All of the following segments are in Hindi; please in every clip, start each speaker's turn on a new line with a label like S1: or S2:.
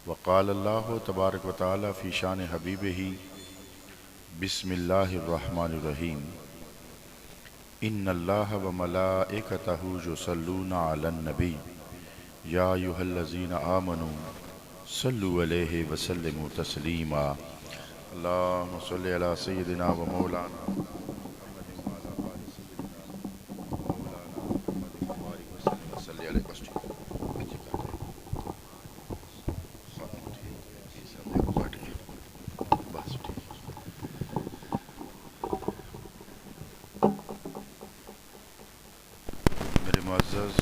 S1: वक़ाल अल्लाहु तबारक व तआला फ़ी शान हबीबिही बिस्मिल्लाहिर्रहमानिर्रहीम इन्नल्लाह व मलाइकतहु युसल्लूना अलन नबी या अय्युहल्लज़ीना आमनू सल्लु अलैहि व सल्लिमू तस्लीमा अल्लाहुम्मा सल्लि अला सय्यिदिना व मौलाना मुहम्मदिन व अला आलि सय्यिदिना मौलाना मुहम्मदिन व बारिक व सल्लिम व सल्लि अलैहि वसल्लम। मेरे मुअज़्ज़ज़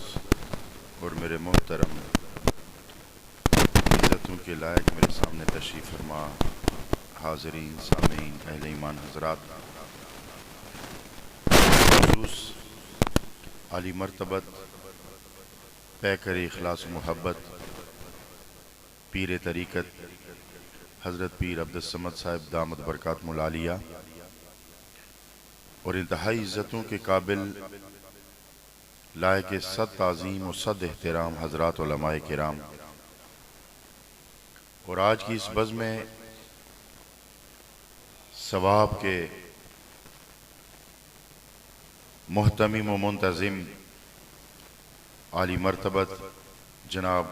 S1: और मेरे मोहतरम इज़्ज़तों के लायक मेरे सामने तशरीफ़ फरमा हाज़रीन सामीन अहले ईमान हज़रात, ख़ुसूस आली मर्तबत पैकर इख़लास मोहब्बत पीर तरीक़त हज़रत पीर अब्दुस्समद साहिब दामद बरकातुहुल आलिया और इंतहाई इज़्ज़तों के काबिल लायक सद ताज़ीम और सद एहतराम हज़रात उलमाए किराम और आज की इस बज़्म में सवाब के मोहतमिम व मुंतज़िम आली मर्तबत जनाब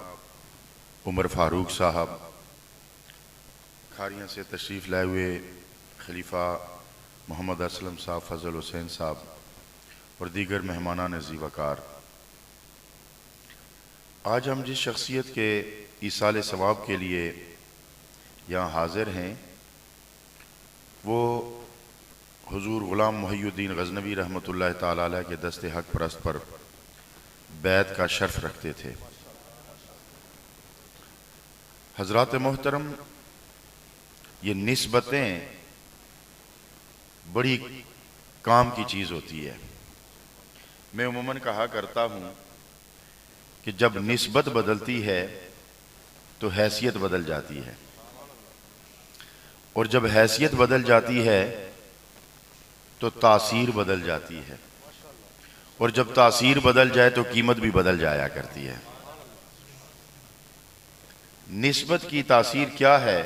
S1: उमर फ़ारूक साहब, खारियाँ से तशरीफ़ लाए हुए खलीफा मोहम्मद असलम साहब, फ़ज़ल हुसैन साहब और दीगर मेहमानान ज़ीवकार, आज हम जिस शख्सियत के ईसाल सवाब के लिए यहाँ हाज़िर हैं वो हुज़ूर ग़ुलाम मुहियुद्दीन गज़नवी रहमतुल्लाह ताला अलैह के दस्ते हक परस्त पर बैत का शर्फ रखते थे। हज़रात मोहतरम, ये निस्बतें बड़ी काम की चीज़ होती है। मैं उमूमन कहा करता हूँ कि जब निस्बत बदलती है तो हैसियत बदल जाती है, और जब हैसियत बदल जाती है तो तासीर बदल जाती है, और जब तासीर बदल जाए तो कीमत भी बदल जाया करती है। निस्बत की तासीर क्या है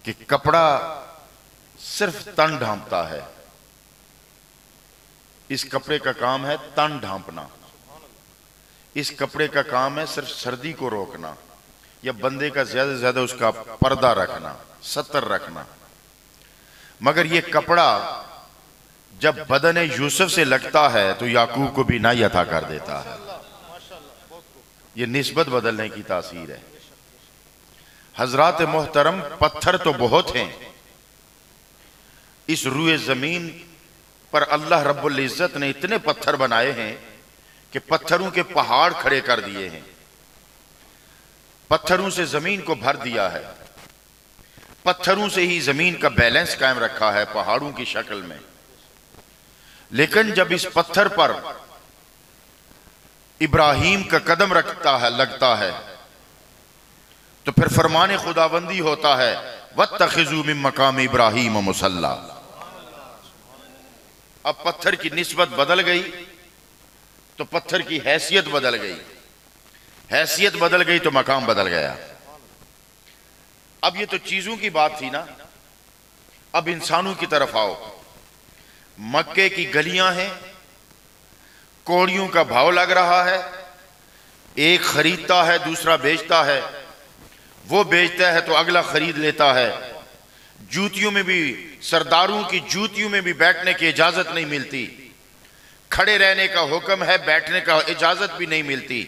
S1: कि कपड़ा सिर्फ तन ढांपता है, इस कपड़े का काम है तन ढांपना, इस कपड़े का काम है सिर्फ सर्दी को रोकना या बंदे का ज्यादा से ज्यादा उसका पर्दा रखना, सतर रखना। मगर ये कपड़ा जब बदन यूसुफ से लगता है तो याकूब को भी नाई अता कर देता है। ये निस्बत बदलने की तासीर है। हजरात मोहतरम, पत्थर तो बहुत हैं इस रूए जमीन पर, अल्लाह रब्बुल इज्जत ने इतने पत्थर बनाए हैं कि पत्थरों के पहाड़ खड़े कर दिए हैं, पत्थरों से जमीन को भर दिया है, पत्थरों से ही जमीन का बैलेंस कायम रखा है पहाड़ों की शक्ल में। लेकिन जब इस पत्थर पर इब्राहीम का कदम लगता है तो फिर फरमाने खुदाबंदी होता है, वत्तखिजू मिन मकाम इब्राहीम मुसल्ला। अब पत्थर की निस्बत बदल गई तो पत्थर की हैसियत बदल गई, हैसियत बदल गई तो मकाम बदल गया। अब ये तो चीजों की बात थी ना, अब इंसानों की तरफ आओ। मक्के की गलियां हैं, कौड़ियों का भाव लग रहा है, एक खरीदता है दूसरा बेचता है, वो बेचता है तो अगला खरीद लेता है। जूतियों में भी, सरदारों की जूतियों में भी बैठने की इजाजत नहीं मिलती, खड़े रहने का हुक्म है, बैठने का इजाजत भी नहीं मिलती।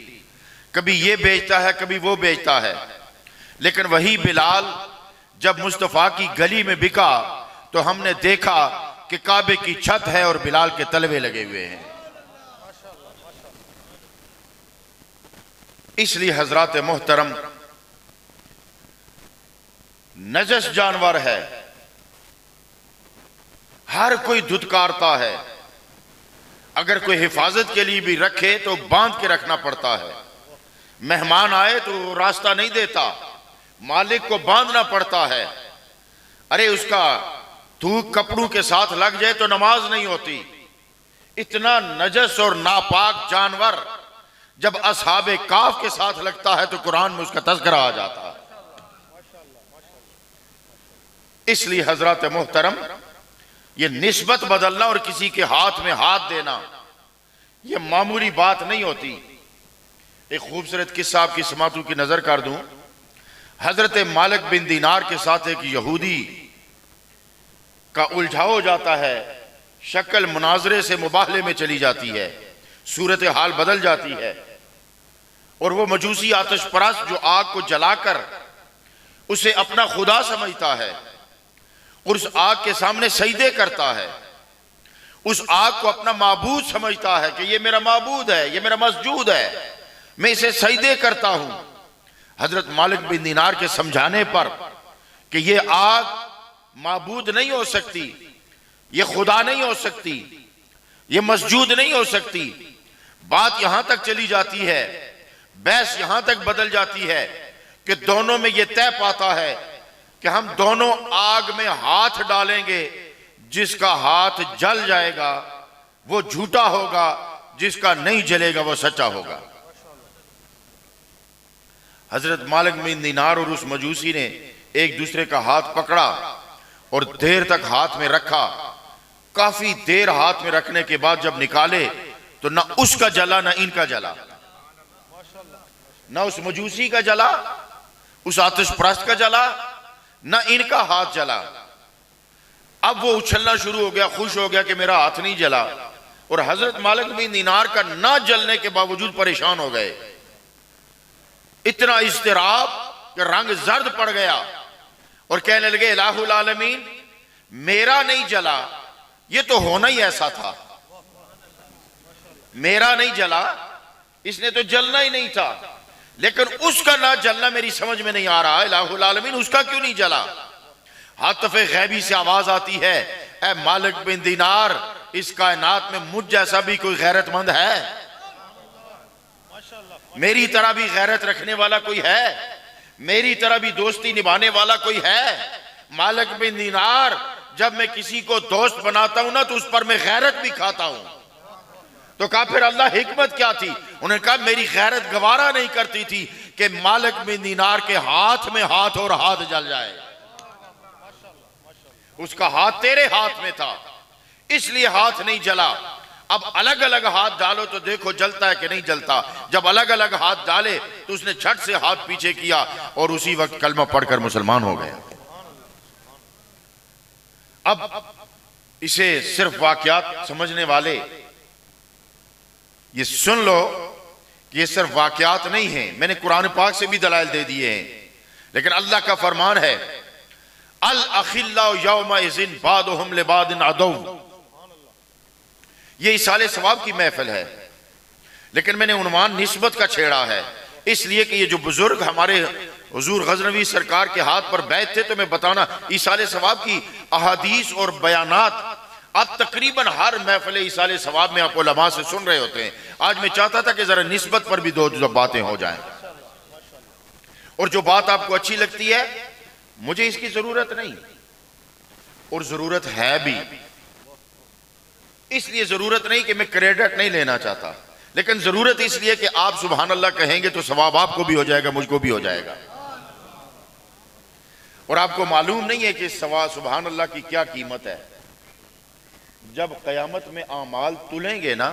S1: कभी ये बेचता है कभी वो बेचता है। लेकिन वही बिलाल जब मुस्तफा की गली में बिका तो हमने देखा कि काबे की छत है और बिलाल के तलवे लगे हुए हैं। इसलिए हजरात मोहतरम, नजस जानवर है, हर कोई धुतकारता है। अगर कोई हिफाजत के लिए भी रखे तो बांध के रखना पड़ता है। मेहमान आए तो रास्ता नहीं देता, मालिक को बांधना पड़ता है। अरे उसका थूक कपड़ों के साथ लग जाए तो नमाज नहीं होती। इतना नजस और नापाक जानवर जब असहाबे काफ के साथ लगता है तो कुरान में उसका तज़किरा आ जाता है। इसलिए हजरत मोहतरम, ये निस्बत बदलना और किसी के हाथ में हाथ देना ये मामूली बात नहीं होती। एक खूबसूरत किस्सा आपकी समातों की नजर कर दूं। हजरत मालिक बिन दीनार के साथ एक यहूदी का उलझाव हो जाता है, शक्ल मुनाजरे से मुबाहले में चली जाती है, सूरत हाल बदल जाती है और वो मजूसी आतिश परस्त जो आग को जलाकर उसे अपना खुदा समझता है और उस आग के सामने सजदे करता है, उस आग को अपना माबूद समझता है कि ये मेरा माबूद है, ये मेरा मस्जूद है, मैं इसे सजदे करता हूं। हजरत मालिक बिन दीनार के समझाने पर कि ये आग माबूद नहीं हो सकती, ये खुदा नहीं हो सकती, ये मस्जूद नहीं हो सकती, बात यहां तक चली जाती है, बहस यहां तक बदल जाती है कि दोनों में यह तय पाता है कि हम दोनों आग में हाथ डालेंगे, जिसका हाथ जल जाएगा वो झूठा होगा, जिसका नहीं जलेगा वो सच्चा होगा। हजरत मालिक बिन दीनार और उस मजूसी ने एक दूसरे का हाथ पकड़ा और देर तक हाथ में रखा। काफी देर हाथ में रखने के बाद जब निकाले तो ना उसका जला ना इनका जला, ना उस मजूसी का जला, उस आतिश परस्त का जला, ना इनका हाथ जला। अब वो उछलना शुरू हो गया, खुश हो गया कि मेरा हाथ नहीं जला, और हजरत मालिक बिन दीनार का ना जलने के बावजूद परेशान हो गए। इतना इस्तिराब कि रंग जर्द पड़ गया और कहने लगे इलाहुल आलमीन, मेरा नहीं जला, ये तो होना ही ऐसा था, मेरा नहीं जला, इसने तो जलना ही नहीं था, लेकिन उसका ना जलना मेरी समझ में नहीं आ रहा। इलाहुल आलमीन, उसका क्यों नहीं जला? हातफ़े गैबी से आवाज आती है, ऐ मालिक बिन दीनार, इस कायनात में मुझ जैसा भी कोई गैरतमंद है? मेरी तरह भी गैरत रखने वाला कोई है? मेरी तरह भी दोस्ती निभाने वाला कोई है? मालिक बिन दीनार, जब मैं किसी को दोस्त बनाता हूं ना तो उस पर मैं गैरत भी खाता हूं। तो कहा फिर अल्लाह हिकमत क्या थी? उन्होंने कहा मेरी गैरत गवारा नहीं करती थी कि मालिक बिन दीनार के हाथ में हाथ और हाथ जल जाए। उसका हाथ तेरे हाथ में था, इसलिए हाथ नहीं जला। अब अलग अलग हाथ डालो तो देखो जलता है कि नहीं जलता। जब अलग अलग हाथ डाले तो उसने झट से हाथ पीछे किया और उसी वक्त कलमा पढ़कर मुसलमान हो गया। अब इसे सिर्फ वाकयात समझने वाले ये सुन लो कि ये सिर्फ वाकयात नहीं है, मैंने कुरान पाक से भी दलाइल दे दिए हैं, लेकिन अल्लाह का फरमान है अल अखिल्ला यौमा इज़िन बादुहुम लिबादिन अदौ। ये इसाले सवाब की महफिल है, लेकिन मैंने उन्वान निस्बत का छेड़ा है, इसलिए कि ये जो बुजुर्ग हमारे हुजूर गजनवी सरकार के हाथ पर बैठ थे, तो मैं बताना इसाले सवाब की अहादीस और बयानात आप तकरीबन हर महफिल इसाले सवाब में आप उलमा से सुन रहे होते हैं। आज मैं चाहता था कि जरा निस्बत पर भी दो बातें हो जाएं, और जो बात आपको अच्छी लगती है, मुझे इसकी जरूरत नहीं और जरूरत है भी, इसलिए जरूरत नहीं कि मैं क्रेडिट नहीं लेना चाहता, लेकिन जरूरत इसलिए कि आप सुभान अल्लाह कहेंगे तो सवाब आपको भी हो जाएगा, मुझको भी हो जाएगा। और आपको मालूम नहीं है कि सुभान अल्लाह की क्या कीमत है। जब कयामत में आमाल तुलेंगे ना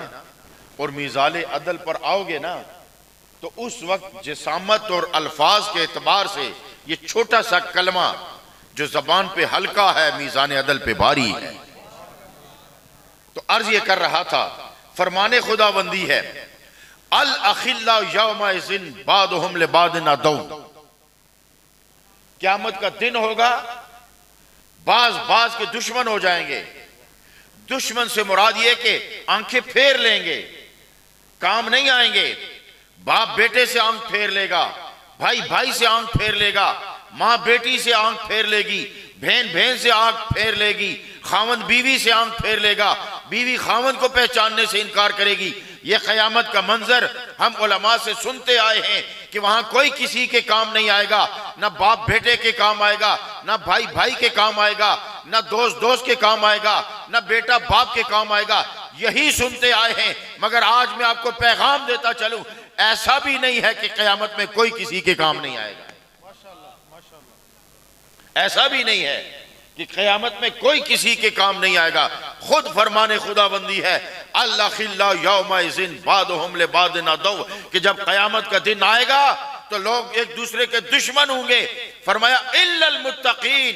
S1: और मीज़ान अदल पर आओगे ना, तो उस वक्त जिसामत और अल्फाज के एतबार से ये छोटा सा कलमा जो जबान पे हल्का है, मीज़ान अदल पे भारी है। तो अर्ज ये कर रहा था, फरमाने खुदाबंदी है अल अखिल्ला यौमा इज़िन बादुहुम लिबादिन अदौ। क़यामत का दिन होगा, बाज बाज के दुश्मन हो जाएंगे। दुश्मन से मुराद ये कि आंखें फेर लेंगे, काम नहीं आएंगे। बाप बेटे से आंख फेर लेगा, भाई भाई से आंख फेर लेगा, मां बेटी से आंख फेर लेगी, बहन बहन से आंख फेर लेगी, खावंद बीवी से आंख फेर लेगा, बीवी खावंद को पहचानने से इनकार करेगी। यह क़यामत का मंजर हम उलमा से सुनते आए हैं कि वहां कोई किसी के काम नहीं आएगा, ना बाप बेटे के काम आएगा, ना भाई भाई के काम आएगा, ना दोस्त दोस्त के काम आएगा, ना बेटा बाप के काम आएगा। यही सुनते आए हैं, मगर आज मैं आपको पैगाम देता चलूं ऐसा भी नहीं है कि क़यामत में कोई किसी के काम नहीं आएगा। ऐसा भी नहीं है कि क़यामत में कोई किसी के काम नहीं आएगा। खुद फरमाने खुदाबंदी है अल्लाह खिल्ला यौमइज़िन बादुहुम लिबादिन अदव, कि जब क़यामत का दिन आएगा तो लोग एक दूसरे के दुश्मन होंगे। फरमाया इल्लल मुत्तकीन,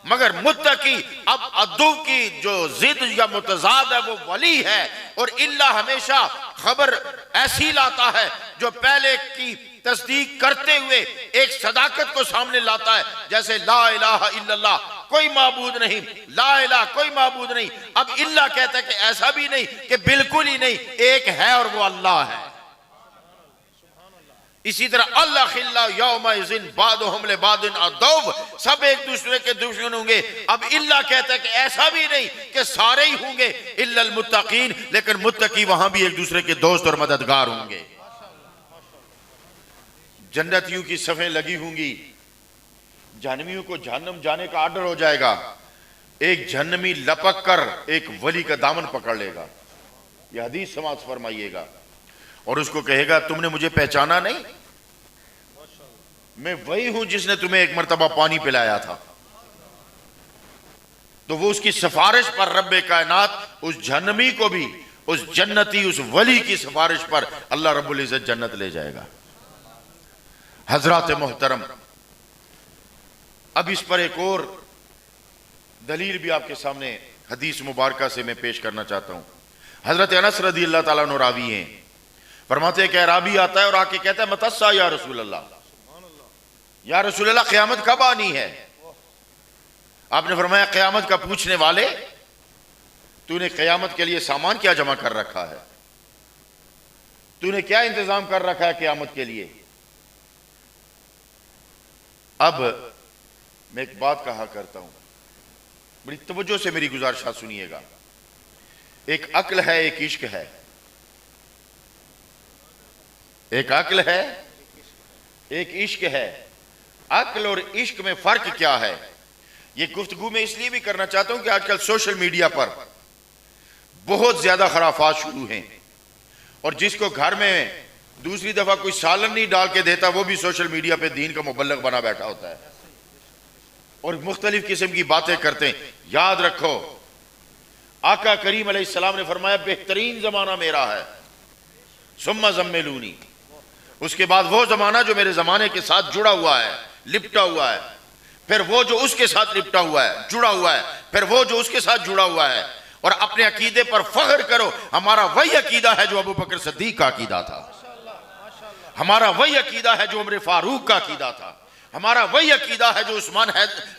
S1: मगर मुत्तकी। अब अद्दू की जो जिद या मुतजाद है वो वली है, और इल्ला हमेशा खबर ऐसी लाता है जो पहले की तस्दीक करते हुए एक सदाकत को सामने लाता है। जैसे ला इलाहा इल्लल्लाह, कोई माबूद नहीं, ला इलाहा कोई माबूद नहीं। अब इल्ला कहता है कि ऐसा भी नहीं कि बिल्कुल ही नहीं, एक है और वो अल्लाह है। इसी तरह अल्लाह खिल्ला यौमइज़िन बादुहुम लिबादिन अदव, सब एक दूसरे के दुश्मन होंगे। अब इल्ला कहता है कि ऐसा भी नहीं कि सारे ही होंगे, इल्लल मुत्तकीन, लेकिन मुत्तकी वहां भी एक दूसरे के दोस्त और मददगार होंगे। जन्नतियों की सफ़ें लगी होंगी, जहन्नमियों को जहन्नम जाने का आर्डर हो जाएगा। एक जहन्नमी लपक कर एक वली का दामन पकड़ लेगा, यह हदीस समाज फरमाइएगा, और उसको कहेगा तुमने मुझे पहचाना नहीं, मैं वही हूं जिसने तुम्हें एक मर्तबा पानी पिलाया था। तो वो उसकी सिफारिश पर रब्बे कायनात उस जहन्नमी को भी उस जन्नती उस वली की सिफारिश पर अल्लाह रब्बुल इज्जत जन्नत ले जाएगा। हजरात मोहतरम, अब इस पर एक और दलील भी आपके सामने हदीस मुबारका से मैं पेश करना चाहता हूं। हजरत अनस रज़ी अल्लाह ताला अन्हु रावी हैं, फरमाते हैं कि रावी आता है और आके कहता है मतस्सा या रसूल अल्लाह, या रसूल अल्लाह क़यामत कब आनी है? आपने फरमाया क़यामत का पूछने वाले, तूने क़यामत के लिए सामान क्या जमा कर रखा है? तूने क्या इंतजाम कर रखा है क़यामत के लिए? अब मैं एक बात कहा करता हूं, बड़ी तवज्जो से मेरी गुजारिश सुनिएगा। एक अक्ल है, एक इश्क है। एक अक्ल है, एक इश्क है। अक्ल और इश्क में फर्क क्या है? ये गुफ्तगू में इसलिए भी करना चाहता हूं कि आजकल सोशल मीडिया पर बहुत ज्यादा खराफात शुरू हैं, और जिसको घर में दूसरी दफा कोई सालन नहीं डाल के देता वो भी सोशल मीडिया पे दीन का मुबल्लग बना बैठा होता है और मुख्तलिफ किस्म की बातें करते हैं। याद रखो, आका करीम अलैहिस्सलाम ने फरमाया बेहतरीन जमाना मेरा है, सुम्मा ज़म्मिलूनी, उसके बाद वो जमाना जो मेरे जमाने के साथ जुड़ा हुआ है, लिपटा हुआ है, फिर वो जो उसके साथ लिपटा हुआ है, जुड़ा हुआ है, फिर वो जो उसके साथ जुड़ा हुआ है। और अपने अकीदे पर फख्र करो, हमारा वही अकीदा है जो अबू बकर सिद्दीक का अकीदा था, हमारा वही अकीदा है जो उमर फारूक का अकीदा था, हमारा वही अकीदा है जो उस्मान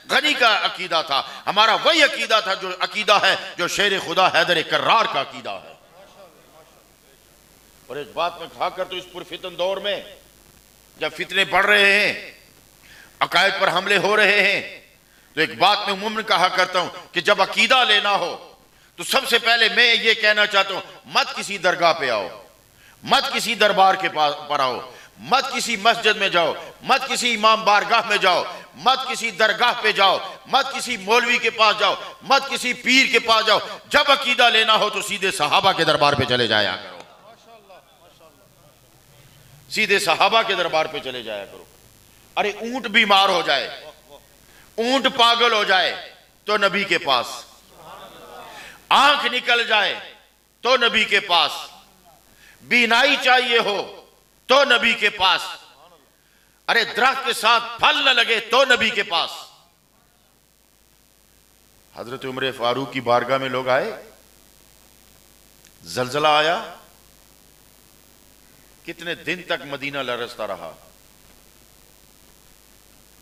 S1: गनी का अकीदा था, हमारा वही अकीदा था जो अकीदा है जो शेर खुदा हैदर कर्रार का अकीदा है। और इस बात में खाकर तो इस पुरफितन दौर में जब फितने बढ़ रहे हैं, अकायद पर हमले हो रहे हैं, तो एक बात मैं उम्मन कहा करता हूं कि जब अकीदा लेना हो तो सबसे पहले मैं ये कहना चाहता हूं, मत किसी दरगाह पे आओ, मत किसी दरबार के पास पर आओ, मत किसी मस्जिद में जाओ, मत किसी इमाम बारगाह में जाओ, मत किसी दरगाह पे जाओ, मत किसी मौलवी के पास जाओ, मत किसी पीर के पास जाओ। जब अकीदा लेना हो तो सीधे सहाबा के दरबार पे चले जाया करो, सीधे सहाबा के दरबार पे चले जाया करो। अरे ऊंट बीमार हो जाए, ऊंट पागल हो जाए तो नबी के पास, आंख निकल जाए तो नबी के पास, बीनाई चाहिए हो तो नबी के पास, अरे दरख्त के साथ फल न लगे तो नबी के पास। हजरत उमर फारूक की बारगाह में लोग आए, जलजला आया, कितने दिन तक मदीना लरसता रहा।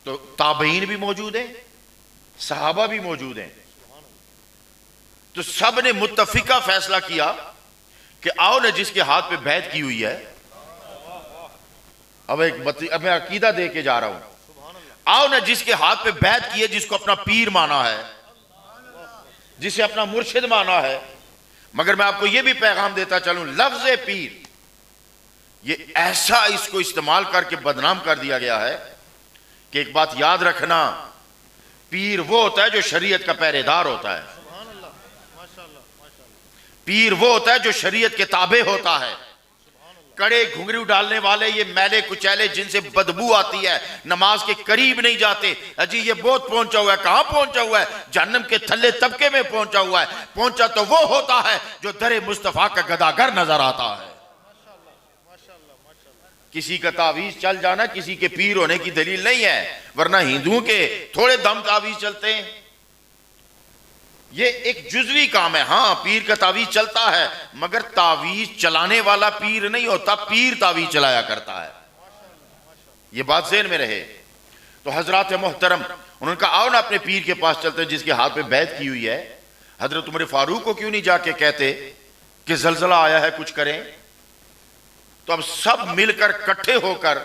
S1: तो ताबईन भी मौजूद हैं, सहाबा भी मौजूद हैं, तो सब ने मुत्तफिका फैसला किया कि आओ ना, जिसके हाथ पे बैत की हुई है, अब मैं अकीदा दे के जा रहा हूं, आओ ना जिसके हाथ पे बैत की है, जिसको अपना पीर माना है, जिसे अपना मुर्शिद माना है। मगर मैं आपको यह भी पैगाम देता चलूं, लफ्ज़ पीर ये ऐसा इसको इस्तेमाल करके बदनाम कर दिया गया है कि एक बात याद रखना, पीर वो होता है जो शरीयत का पहरेदार होता है, पीर वो होता है जो शरीयत के ताबे होता है, कड़े घुंघरू डालने वाले, ये मैले कुचैले जिनसे बदबू आती है, नमाज के करीब नहीं जाते। अजी ये बहुत पहुंचा हुआ है, कहां पहुंचा हुआ है? जहन्नम के थल्ले तबके में पहुंचा हुआ है। पहुंचा तो वो होता है जो दरे मुस्तफा का गदागर नजर आता है। किसी का तावीज चल जाना किसी के पीर होने की दलील नहीं है, वरना हिंदुओं के थोड़े दम तावीज चलते हैं। ये एक जुजवी काम है। हाँ, पीर का तावीज चलता है, मगर तावीज चलाने वाला पीर नहीं होता, पीर तावीज चलाया करता है। ये बात ज़हन में रहे। तो हजरात मोहतरम, उन्होंने कहा आओ ना अपने पीर के पास चलते हैं जिसके हाथ पे बैत की हुई है। हजरत उमर फारूक को क्यों नहीं जाके कहते कि जलजला आया है, कुछ करें? तो अब सब मिलकर इकट्ठे होकर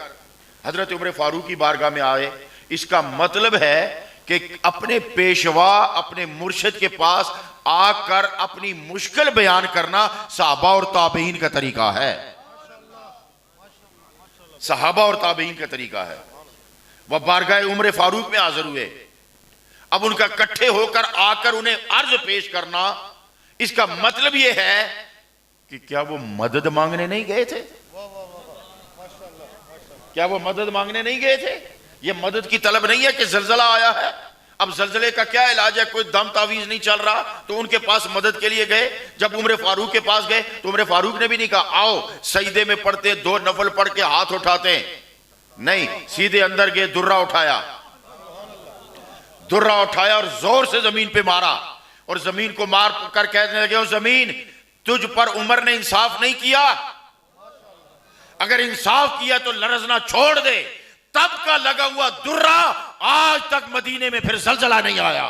S1: हजरत उमर फारूक की बारगाह में आए। इसका मतलब है कि अपने पेशवा, अपने मुर्शिद के पास आकर अपनी मुश्किल बयान करना सहाबा और ताबईन का तरीका है। सहाबा और ताबईन का तरीका है। वह बारगाह उमर फारूक में हाजिर हुए। अब उनका इकट्ठे होकर आकर उन्हें अर्ज पेश करना, इसका मतलब यह है कि क्या वो मदद मांगने नहीं गए थे? क्या वो मदद मांगने नहीं गए थे? ये मदद की तलब नहीं है कि जलजला आया है। अब जलजले का क्या इलाज है? कोई दम तावीज नहीं चल रहा, तो उनके पास मदद के लिए गए। जब उमर फारूक के पास गए तो उमर फारूक ने भी नहीं कहा आओ सजदे में पढ़ते, दो नफल पढ़ के हाथ उठाते, नहीं, सीधे अंदर गए, दुर्रा उठाया, दुर्रा उठाया और जोर से जमीन पे मारा और जमीन को मार कर कहने लगे, ओ जमीन, तुझ पर उमर ने इंसाफ नहीं किया, अगर इंसाफ किया तो लरजना छोड़ दे। तब का लगा हुआ दुर्रा आज तक मदीने में फिर जलजला नहीं आया।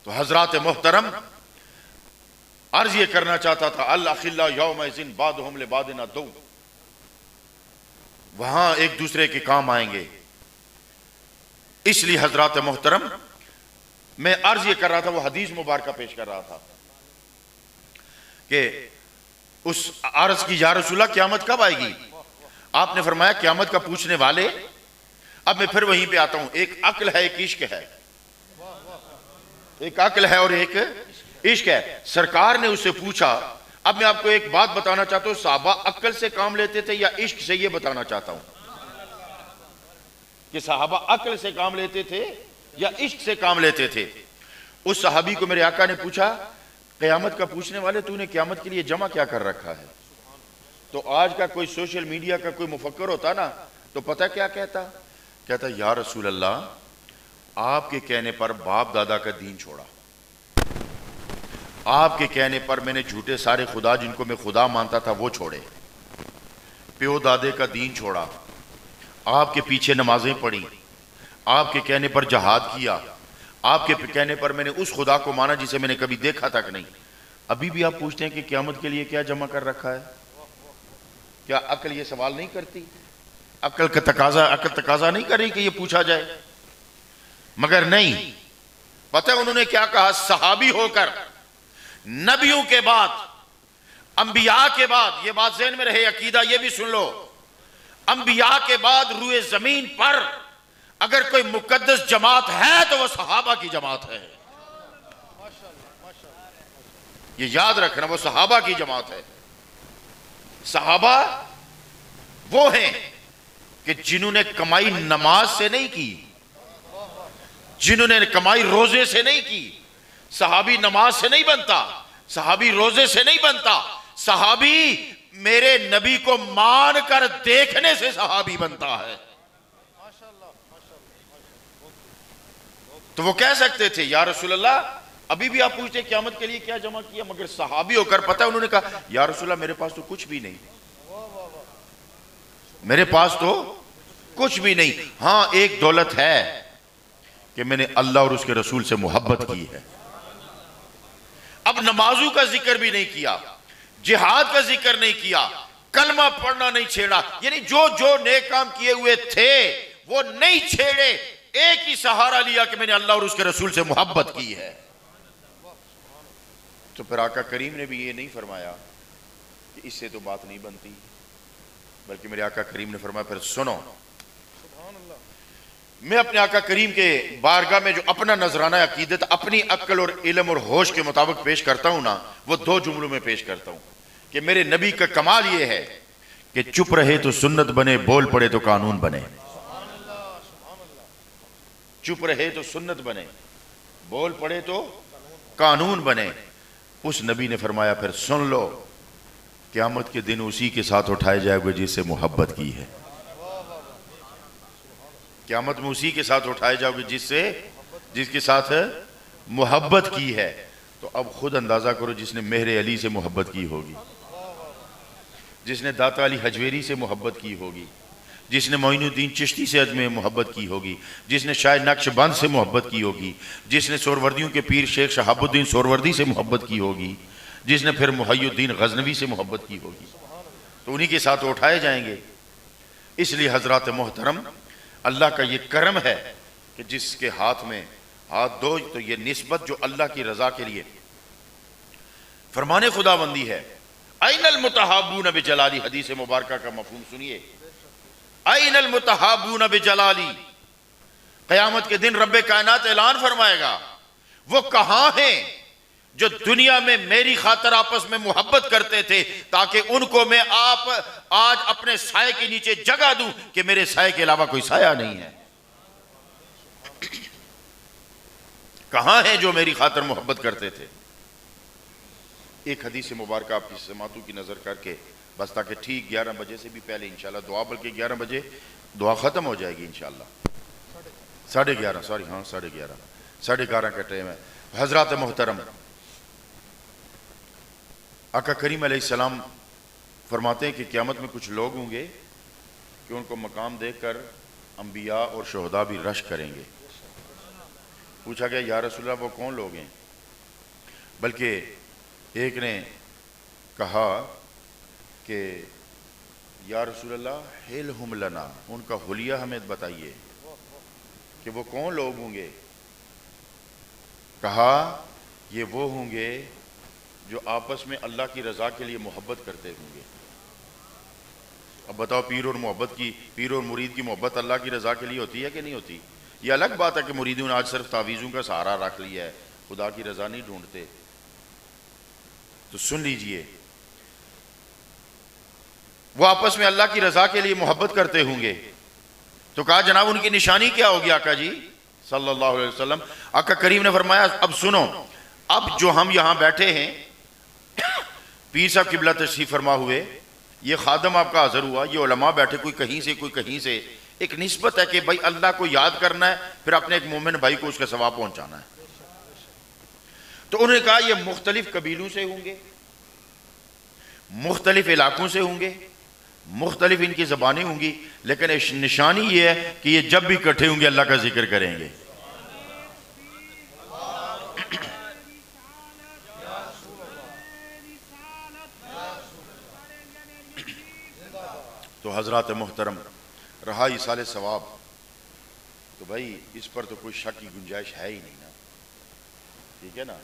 S1: तो हजरात मोहतरम, अर्ज ये करना चाहता था, अल अखिल्ला यौमइज़िन बादुहुम लिबादिन अदू, वहां एक दूसरे के काम आएंगे। इसलिए हजरात मोहतरम, मैं अर्ज ये कर रहा था, वो हदीस मुबारक पेश कर रहा था कि उस अर्ज की, या रसूलल्लाह क़यामत कब आएगी? आपने फरमाया क़यामत का पूछने वाले। अब मैं फिर वहीं पे आता हूं, एक अक्ल है, एक इश्क है। एक अक्ल है और एक इश्क है। सरकार ने उससे पूछा। अब मैं आपको एक बात बताना चाहता हूं, साहबा अक्ल से काम लेते थे या इश्क से? ये बताना चाहता हूं कि साहबा अक्ल से काम लेते थे या इश्क से काम लेते थे। उस सहाबी को मेरे आका ने पूछा, क़यामत का पूछने वाले, तूने क़यामत के लिए जमा क्या कर रखा है? तो आज का कोई सोशल मीडिया का कोई मुफक्कर होता ना, तो पता क्या कहता? कहता, या रसूल अल्लाह, आपके कहने पर बाप दादा का दीन छोड़ा, आपके कहने पर मैंने झूठे सारे खुदा जिनको मैं खुदा मानता था वो छोड़े, प्यो दादे का दीन छोड़ा, आपके पीछे नमाजें पढ़ी, आपके कहने पर जहाद किया, आपके कहने पर मैंने उस खुदा को माना जिसे मैंने कभी देखा तक नहीं। अभी भी आप पूछते हैं कि क़यामत के लिए क्या जमा कर रखा है? क्या अक्ल ये सवाल नहीं करती? अक्ल तकाजा नहीं कर रही कि ये पूछा जाए? मगर नहीं, पता है उन्होंने क्या कहा? सहाबी होकर नबियों के बाद, अंबिया के बाद, ये बात ज़हन में रहे, अकीदा ये भी सुन लो, अंबिया के बाद रुए जमीन पर अगर कोई मुकद्दस जमात है तो वह सहाबा की जमात है। ये याद रखना, वो सहाबा की जमात है। सहाबा वो हैं कि जिन्होंने कमाई नमाज से नहीं की, जिन्होंने कमाई रोजे से नहीं की। सहाबी नमाज से नहीं बनता, सहाबी रोजे से नहीं बनता, सहाबी मेरे नबी को मान कर देखने से सहाबी बनता है। तो वो कह सकते थे, या रसूलल्लाह, अभी भी आप पूछते क़यामत के लिए क्या जमा किया? मगर सहाबी होकर पता है उन्होंने कहा, या रसूलल्लाह, मेरे पास तो कुछ भी नहीं, मेरे पास तो कुछ भी नहीं। हां, एक दौलत है कि मैंने अल्लाह और उसके रसूल से मोहब्बत की है। अब नमाजों का जिक्र भी नहीं किया, जिहाद का जिक्र नहीं किया, कलमा पढ़ना नहीं छेड़ा, यानी जो जो नेक काम किए हुए थे वो नहीं छेड़े। एक ही सहारा लिया कि मैंने अल्लाह और उसके रसूल से मोहब्बत की है। तो फिर आका करीम ने भी ये नहीं फरमाया कि इससे तो बात नहीं बनती, बल्कि मेरे आका करीम ने फरमाया, फिर सुनो, मैं अपने आका करीम के बारगाह में जो अपना नजराना अकीदत अपनी अक्ल और इल्म और होश के मुताबिक पेश करता हूं ना, वो दो जुमलों में पेश करता हूं कि मेरे नबी का कमाल ये है कि चुप रहे तो सुन्नत बने, बोल पड़े तो कानून बने। चुप रहे तो सुन्नत बने, बोल पड़े तो कानून बने। उस नबी ने फरमाया फिर सुन लो, क़यामत के दिन उसी के साथ उठाए जाओगे जिससे मोहब्बत की है। क़यामत में उसी के साथ उठाए जाओगे जिसके साथ मोहब्बत की है। तो अब खुद अंदाजा करो, जिसने मेहर अली से मोहब्बत की होगी, जिसने दाता अली हजवेरी से मोहब्बत की होगी, जिसने मोइनुद्दीन चिश्ती से अजमेर मोहब्बत की होगी, जिसने शायद नक्शबंद से मोहब्बत की होगी, जिसने सोरवर्दियों के पीर शेख शहाबुद्दीन सोरवर्दी से मोहब्बत की होगी, जिसने फिर मुहय्युद्दीन गजनवी से मोहब्बत की होगी, तो उन्हीं के साथ उठाए जाएंगे। इसलिए हजरत मोहतरम, अल्लाह का ये करम है कि जिसके हाथ में हाथ दो तो ये निस्बत जो अल्लाह की रजा के लिए फरमाने खुदाबंदी है। ऐनल मुतहाबून बिजलाली, हदीस मुबारका का मफहूम सुनिए। ऐनल मुतहाबून बिजलाली, क़यामत के दिन रब्बे कायनात ऐलान फरमाएगा, वो कहां हैं जो दुनिया में मेरी खातर आपस में मोहब्बत करते थे ताकि उनको मैं आप आज अपने साए के नीचे जगह दूं कि मेरे साए के अलावा कोई साया नहीं है। कहां है जो मेरी खातर मोहब्बत करते थे। एक हदीस मुबारक आपकी समातों की नजर करके बस, ताकि ठीक 11 बजे से भी पहले इंशाल्लाह दुआ, बल्कि 11 बजे दुआ खत्म हो जाएगी इंशाल्लाह। 11:30 सॉरी, हाँ 11:30 का टाइम है। हजरत मोहतरम, आका करीम अलैहिस्सलाम फरमाते हैं कि क़यामत में कुछ लोग होंगे कि उनको मकाम देखकर अंबिया और शोहदा भी रश करेंगे। पूछा गया या रसूलल्लाह वो कौन लोग हैं? बल्कि एक ने कहा कि या रसूलल्लाह हिलहुम लना, उनका हुलिया हमें बताइए कि वो कौन लोग होंगे। कहा ये वो होंगे जो आपस में अल्लाह की रजा के लिए मोहब्बत करते होंगे। अब बताओ, पीर और मुरीद की मोहब्बत अल्लाह की रजा के लिए होती है कि नहीं होती? ये अलग बात है कि मुरीदों ने आज सिर्फ तावीज़ों का सहारा रख लिया है, खुदा की रजा नहीं ढूंढते। तो सुन लीजिए, वो आपस में अल्लाह की रजा के लिए मोहब्बत करते होंगे। तो कहा जनाब उनकी निशानी क्या होगी आका जी सल्लल्लाहु अलैहि वसल्लम? आका करीम ने फरमाया अब सुनो, अब जो हम यहां बैठे हैं, पीर साहब किबला तशरीफ फरमा हुए, ये खादम आपका हाजिर हुआ, ये उलमा बैठे, कोई कहीं से कोई कहीं से, एक निस्बत है कि भाई अल्लाह को याद करना है, फिर अपने एक मोमिन भाई को उसका सवाब पहुंचाना है। तो उन्होंने कहा ये मुख्तलिफ कबीलों से होंगे, मुख्तलिफ इलाकों से होंगे, मुख्तलिफ इनकी ज़बानें होंगी, लेकिन इस निशानी ये है कि ये जब भी इकट्ठे होंगे अल्लाह का जिक्र करेंगे। तो हजरत मोहतरम, रहा इसाले सवाब, तो भाई इस पर तो कोई शक की गुंजाइश है ही नहीं ना, ठीक है ना।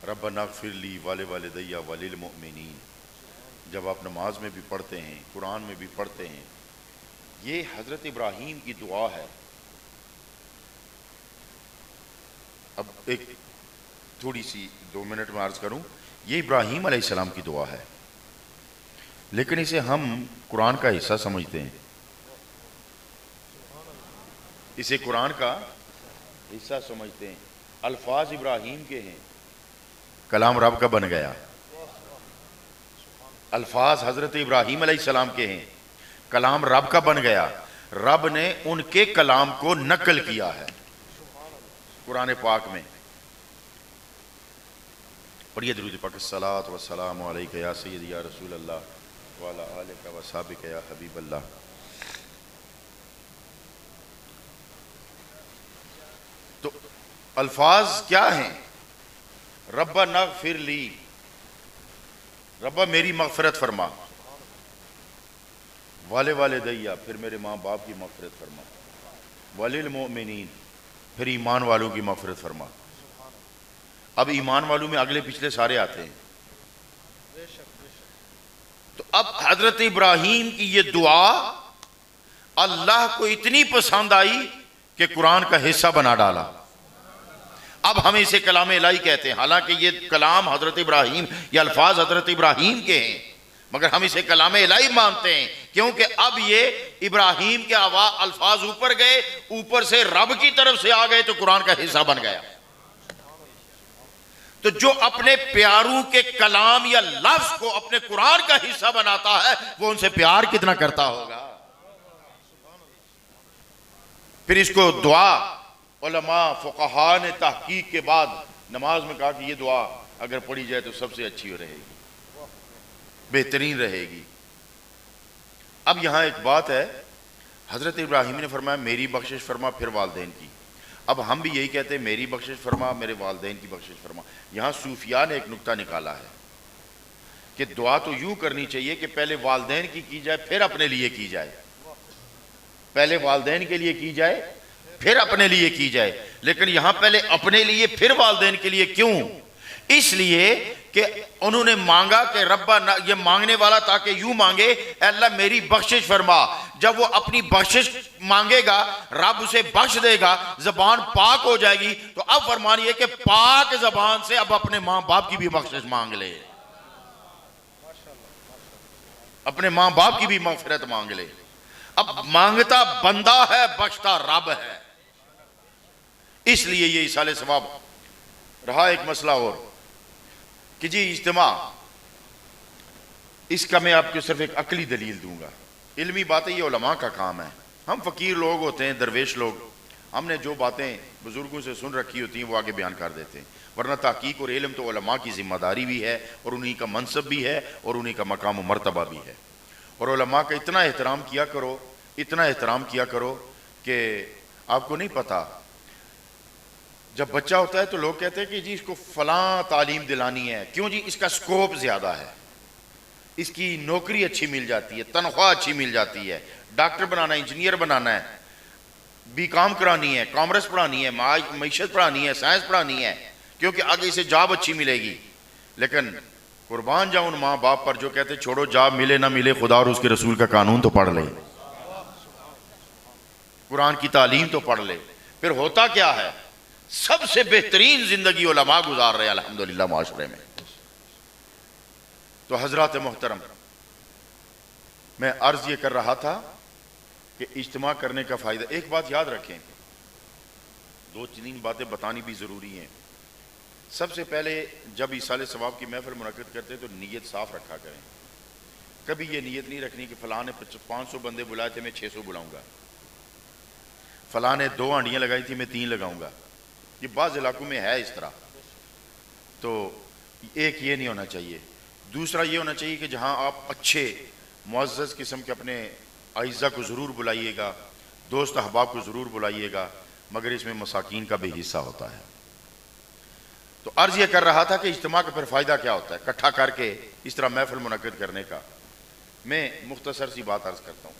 S1: रब्बना फ़िरली वाले वालिदैया वलिल मोमिनीन, जब आप नमाज में भी पढ़ते हैं, कुरान में भी पढ़ते हैं, ये हज़रत इब्राहीम की दुआ है। अब एक थोड़ी सी 2 मिनट में अर्ज करूं, ये इब्राहीम अलैहिस्सलाम की दुआ है, लेकिन इसे हम कुरान का हिस्सा समझते हैं, इसे कुरान का हिस्सा समझते हैं। अल्फाज इब्राहीम के हैं, कलाम रब का बन गया। अल्फाज हजरत इब्राहीम अलैहिस्सलाम के हैं, कलाम रब का बन गया। रब ने उनके कलाम को नकल किया है कुरान पाक में। पढ़िए दुरूद पाक, सलात व सलाम अलैका या सय्यदी या रसूल अल्लाह व अला आलिका व सहाबिका या हबीब अल्लाह। तो अल्फाज क्या हैं? रब्बा नग़फ़िर ली, रब्बा मेरी मग़फ़िरत फरमा, वाले वालिदैया, फिर मेरे माँ बाप की मग़फ़िरत फरमा, वलिल मोमिनीन, फिर ईमान वालों की मग़फ़िरत फरमा। अब ईमान वालों में अगले पिछले सारे आते हैं। तो अब हजरत इब्राहीम की ये दुआ अल्लाह को इतनी पसंद आई कि कि कुरान का हिस्सा बना डाला। अब हम इसे कलाम इलाही कहते हैं, हालांकि ये कलाम हजरत इब्राहीम या अल्फाज हजरत इब्राहीम के हैं, मगर हम इसे कलाम इलाही मानते हैं क्योंकि अब ये इब्राहीम के अल्फाज ऊपर गए, ऊपर से रब की तरफ से आ गए तो कुरान का हिस्सा बन गया। तो जो अपने प्यारू के कलाम या लफ्ज को अपने कुरान का हिस्सा बनाता है वो उनसे प्यार कितना करता होगा। फिर इसको दुआ उलमा फुक़हा ने तहकीक के बाद नमाज में कहा कि ये दुआ अगर पढ़ी जाए तो सबसे अच्छी रहेगी, बेहतरीन रहेगी। अब यहां एक बात है, हजरत इब्राहीम ने फरमाया मेरी बख्शिश फरमा, फिर वालदैन की। अब हम भी यही कहते हैं मेरी बख्शिश फरमा, मेरे वालदैन की बख्शिश फरमा। यहां सूफिया ने एक नुक्ता निकाला है कि दुआ तो यूं करनी चाहिए कि पहले वालदैन की जाए फिर अपने लिए की जाए, पहले वालदैन के लिए की जाए फिर अपने लिए की जाए। लेकिन यहां पहले अपने लिए फिर वालदैन के लिए क्यों? इसलिए कि उन्होंने मांगा कि रब्बा, ये मांगने वाला ताकि यूं मांगे अल्लाह मेरी बख्शिश फरमा। जब वो अपनी बख्शिश मांगेगा रब उसे बख्श देगा, जबान पाक हो जाएगी। तो अब फरमानिए कि पाक जबान से अब अपने मां बाप की भी बख्शिश मांग ले, अपने मां बाप की भी मगफिरत मांग ले। अब मांगता बंदा है, बख्शता रब है। इसलिए ये इसाले सवाब रहा। एक मसला और कि जी इज्तिमा, इसका मैं आपको सिर्फ एक अकली दलील दूंगा। इल्मी बातें ये उलमा का काम है। हम फकीर लोग होते हैं, दरवेश लोग, हमने जो बातें बुजुर्गों से सुन रखी होती हैं वो आगे बयान कर देते हैं। वरना तहकीक और इल्म तो उलमा की जिम्मेदारी भी है और उन्हीं का मनसब भी है और उन्हीं का मकाम व मर्तबा भी है। और उलमा का इतना एहतराम किया करो, इतना एहतराम किया करो कि आपको नहीं पता, जब बच्चा होता है तो लोग कहते हैं कि जी इसको फलां तालीम दिलानी है, क्यों जी इसका स्कोप ज़्यादा है, इसकी नौकरी अच्छी मिल जाती है, तनख्वाह अच्छी मिल जाती है, डॉक्टर बनाना है, इंजीनियर बनाना है, बीकॉम करानी है, कॉमर्स पढ़ानी है, मईशत पढ़ानी है, साइंस पढ़ानी है, क्योंकि आगे इसे जॉब अच्छी मिलेगी। लेकिन कुर्बान जाऊं उन माँ बाप पर जो कहते छोड़ो जॉब मिले ना मिले, खुदा और उसके रसूल का कानून तो पढ़ ले, कुरान की तालीम तो पढ़ ले। फिर होता क्या है, सबसे बेहतरीन जिंदगी उलमा गुजार रहे अल्हम्दुलिल्लाह माशरे में। तो हजरत मोहतरम, मैं अर्ज ये कर रहा था कि इज्तिमा करने का फायदा, एक बात याद रखें, दो तीन बातें बतानी भी जरूरी हैं। सबसे पहले जब इसाले सवाब की महफिल मुनक्किद करते तो नीयत साफ रखा करें। कभी ये नीयत नहीं रखनी कि फलां ने 500 बंदे बुलाए थे मैं 600 बुलाऊंगा, फलां ने 2 हांडियां लगाई थी मैं 3 लगाऊंगा। ये बाज़ इलाकों में है इस तरह। तो एक ये नहीं होना चाहिए। दूसरा ये होना चाहिए कि जहाँ आप अच्छे मुअज़्ज़ज़ किस्म के अपने आइज़ा को ज़रूर बुलाइएगा, दोस्त अहबाब को ज़रूर बुलाइएगा, मगर इसमें मसाकीन का भी हिस्सा होता है। तो अर्ज़ ये कर रहा था कि इज्तिमा का फिर फ़ायदा क्या होता है इकट्ठा करके इस तरह महफिल मुनक्किद करने का। मैं मुख्तसर सी बात अर्ज़ करता हूँ।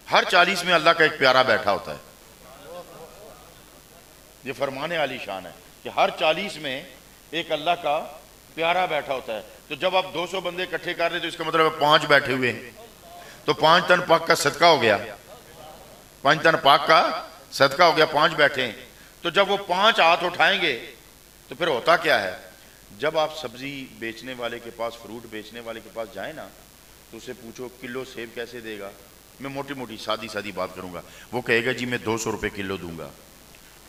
S1: हर 40 में अल्लाह का एक प्यारा बैठा होता है। ये फरमाने वाली शान है कि हर 40 में एक अल्लाह का प्यारा बैठा होता है। तो जब आप 200 बंदे इकट्ठे कर रहे तो इसका मतलब 5 बैठे हुए हैं, तो 5 तन पाक का सदका हो गया, 5 तन पाक का सदका हो गया, 5 बैठे हैं। तो जब वो 5 हाथ उठाएंगे तो फिर होता क्या है, जब आप सब्जी बेचने वाले के पास, फ्रूट बेचने वाले के पास जाए ना, तो उसे पूछो किलो सेब कैसे देगा। मैं मोटी मोटी सादी सादी बात करूंगा। वो कहेगा जी मैं 200 रुपये किलो दूंगा।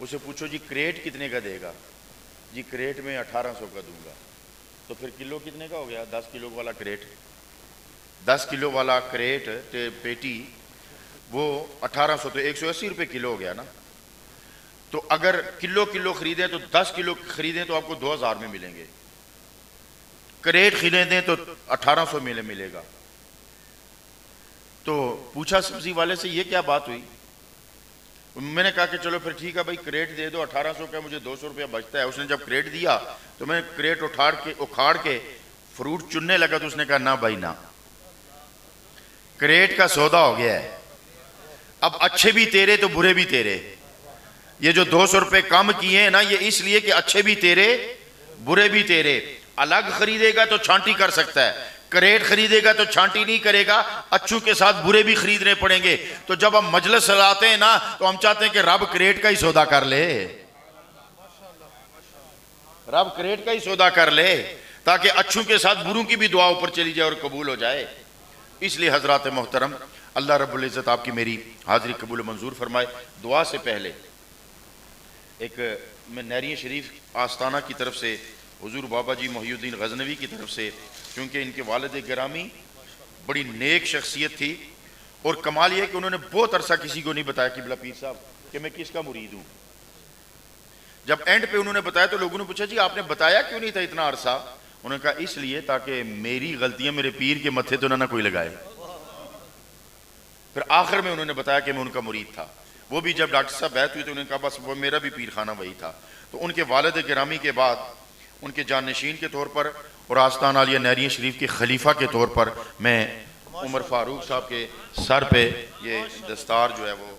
S1: उसे पूछो जी क्रेट कितने का देगा, जी क्रेट में 1800 का दूंगा। तो फिर किलो कितने का हो गया, 10 किलो वाला क्रेट, 10 किलो वाला क्रेट पेटी, वो 1800 तो 180 रुपये किलो हो गया ना। तो अगर किलो किलो खरीदें तो 10 किलो खरीदें तो आपको 2000 में मिलेंगे, क्रेट खरीदें तो 1800 में मिलेगा। तो पूछा सब्जी वाले से ये क्या बात हुई। मैंने कहा कि चलो फिर ठीक है भाई क्रेट दे दो, 1800 का मुझे 200 रुपया बचता है। उसने जब क्रेट दिया तो मैं क्रेट उखाड़ के फ्रूट चुनने लगा तो उसने कहा ना भाई ना, क्रेट का सौदा हो गया है, अब अच्छे भी तेरे तो बुरे भी तेरे। ये जो 200 रुपये कम किए हैं ना, ये इसलिए कि अच्छे भी तेरे बुरे भी तेरे। अलग खरीदेगा तो छांटी कर सकता है, करेट खरीदेगा तो छांटी नहीं करेगा, अच्छू के साथ बुरे भी खरीदने पड़ेंगे। तो जब हम मजलिस सजाते हैं ना तो हम चाहते हैं कि रब करेट का ही सौदा कर ले, रब करेट का ही सौदा कर ले, ताकि अच्छू के साथ बुरों की भी दुआ ऊपर चली जाए और कबूल हो जाए। इसलिए हजरात मोहतरम, अल्लाह रब्बुल इज़्ज़त आपकी मेरी हाजिरी कबूल मंजूर फरमाए। दुआ से पहले एक मैं नहरिया शरीफ आस्ताना की तरफ से हुजूर बाबा जी मोहिउद्दीन गजनवी की तरफ से, क्योंकि इनके वालिद गिरामी बड़ी नेक शख्सियत थी, और कमाल यह कि उन्होंने बहुत अरसा किसी को नहीं बताया कि बिला पीर साहब कि मैं किसका मुरीद हूँ। जब एंड पे उन्होंने बताया तो लोगों ने पूछा जी आपने बताया क्यों नहीं था इतना अरसा? उन्होंने कहा इसलिए ताकि मेरी गलतियां मेरे पीर के मत्थे तो ना कोई लगाए। फिर आखिर में उन्होंने बताया कि मैं उनका मुरीद था। वो भी जब डॉक्टर साहब बैत हुई तो उन्होंने कहा बस वो मेरा भी पीर खाना वही था। तो उनके वालिद गिरामी के बाद उनके जाननशीन के तौर पर और आस्ताना आलिया नहरिया शरीफ के खलीफा के तौर पर मैं उमर फारूक साहब के सर पे ये दस्तार जो है वो